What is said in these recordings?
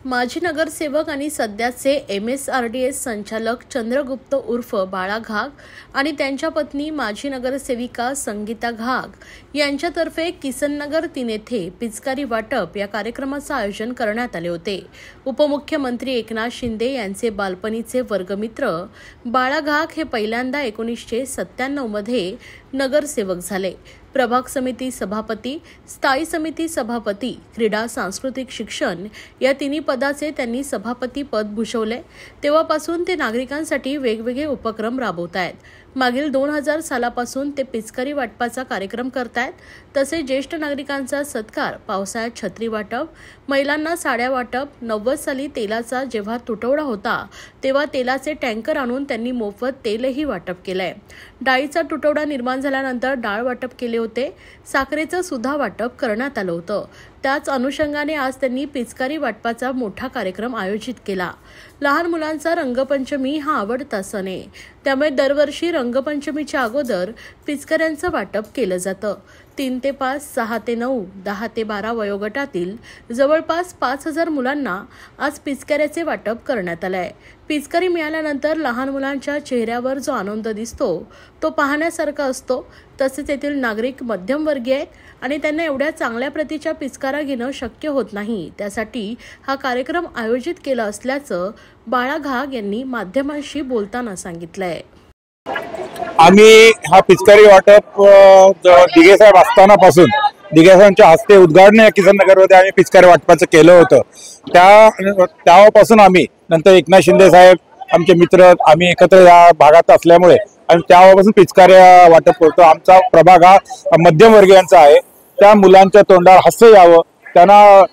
माजी नगरसेवक आणि सध्याचे MSRDS संचालक चंद्रगुप्त उर्फ बाळा घाग आणि त्यांच्या पत्नी माजी नगरसेविका संगीता घाग यांच्यातर्फे किसननगर 3 येथे पिचकारी वाटप या कार्यक्रमाचे आयोजन करण्यात आले होते। उपमुख्यमंत्री एकनाथ शिंदे यांचे बालपणीचे वर्गमित्र बाळा घाग हे पहिल्यांदा 1997 मध्ये नगरसेवक झाले। प्रभाग समिती सभापती, स्थायी समिती सभापती, क्रीडा सांस्कृतिक शिक्षण या तिन्ही पदाचे त्यांनी सभापती पद भूषवले। तेव्हापासून ते नागरिकांसाठी वेगवेगळे उपक्रम राबवत आहेत। मागील 2000 सालापासून ते पिचकारी वाटपाचा कार्यक्रम करतायत। तसे ज्येष्ठ नागरिकांचा सत्कार, पावसाळ्यात छत्री वाटप, महिलांना साड्या वाटप, 90 साली तेलाचा जेव्हा तुटवडा होता तेव्हा तेलाचे टँकर आणून त्यांनी मोफत तेलही वाटप केलंय। डाळीचा तुटवडा निर्माण झाल्यानंतर डाळ वाटप केले होते। साखरेचं सुद्धा वाटप करण्यात आलं होतं। त्याच अनुषंगाने आज त्यांनी पिचकारी वाटपाचा मोठा कार्यक्रम आयोजित केला। लहान मुलांचा रंगपंचमी हा आवडता सण आहे, त्यामुळे दरवर्षी रंगपंचमीच्या अगोदर पिचकाऱ्यांचं वाटप केलं जातं। 3 ते 5, 6 ते 9, 10 ते 12 वयोगटातील जवळपास 5000 मुलांना आज पिचकाऱ्याचे वाटप करण्यात आलंय। पिचकारी मिळाल्यानंतर लहान मुलांच्या चेहऱ्यावर जो आनंद दिसतो तो पाहण्यासारखा असतो। तसेच येथील नागरिक मध्यमवर्गीय आहेत आणि त्यांना एवढ्या चांगल्या प्रतीच्या पिचकारा घेणं शक्य होत नाही। त्यासाठी हा कार्यक्रम आयोजित केला असल्याचं बाळा घाग यांनी माध्यमांशी बोलताना सांगितलंय। आम्ही हा पिचकारी वाटप दिघे साहेब असतानापासून दिघे साहेबांच्या हस्ते उद्घाटन किसननगरमध्ये आम्ही पिचकारी वाटपाचं केलं होतं। त्यापासून आम्ही नंतर एकनाथ शिंदे साहेब आमचे मित्र आम्ही एकत्र या भागात असल्यामुळे आणि त्यापासून पिचकाऱ्या वाटप करतो। आमचा प्रभाग हा मध्यमवर्गीयांचा आहे। त्या मुलांच्या तोंडावर हास्य यावं, त्यांना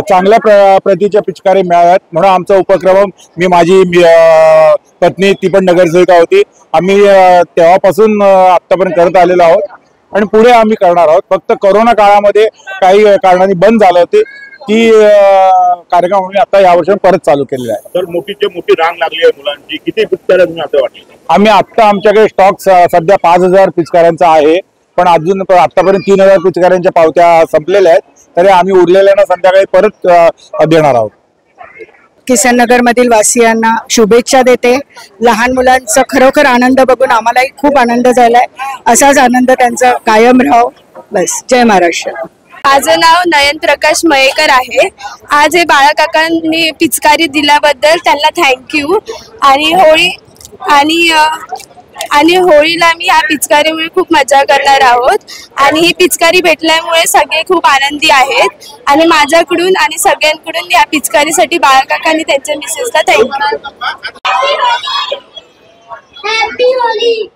चांगल्या प्रतीच्या पिचकारी मिळाव्यात म्हणून आमचा उपक्रम मी माझी पत्नी ती पण नगरसेविका होती, आम्ही तेव्हापासून आतापर्यंत करत आलेलो आहोत आणि पुढे आम्ही करणार आहोत। फक्त कोरोना काळामध्ये काही कारणांनी बंद झाले होते, ती कार्यक्रम आम्ही आता यावर्षी परत चालू केलेला आहे। तर मोठी रांग लागली आहे मुलांची, किती पिचकाऱ्या तुम्ही आता वाटले? आम्ही आता आमच्याकडे स्टॉक सध्या 5000 पिचकाऱ्यांचा आहे, पण अजून आतापर्यंत 3000 पिचकाऱ्यांच्या पावत्या संपलेल्या आहेत, तरी आम्ही उरलेल्यांना संध्याकाळी परत देणार आहोत। किसननगर मधील वासियांना शुभेच्छा देते। लहान मुलांचा खरोखर आनंद बघून आम्हालाही खूप आनंद झालाय। असाच आनंद त्यांचा कायम राहो। बस, जय महाराष्ट्र। माझं नाव नयन प्रकाश मयेकर आहे। आज हे बाळा काकांनी पिचकारी दिल्याबद्दल त्यांना थँक्यू। आणि होळीला मी ह्या पिचकारीमुळे खूप मजा करणार आहोत आणि ही पिचकारी भेटल्यामुळे सगळे खूप आनंदी आहेत आणि माझ्याकडून आणि सगळ्यांकडून या पिचकारीसाठी बाळा काका आणि त्यांच्या मिसेसला थँक्यू। Happy Holy.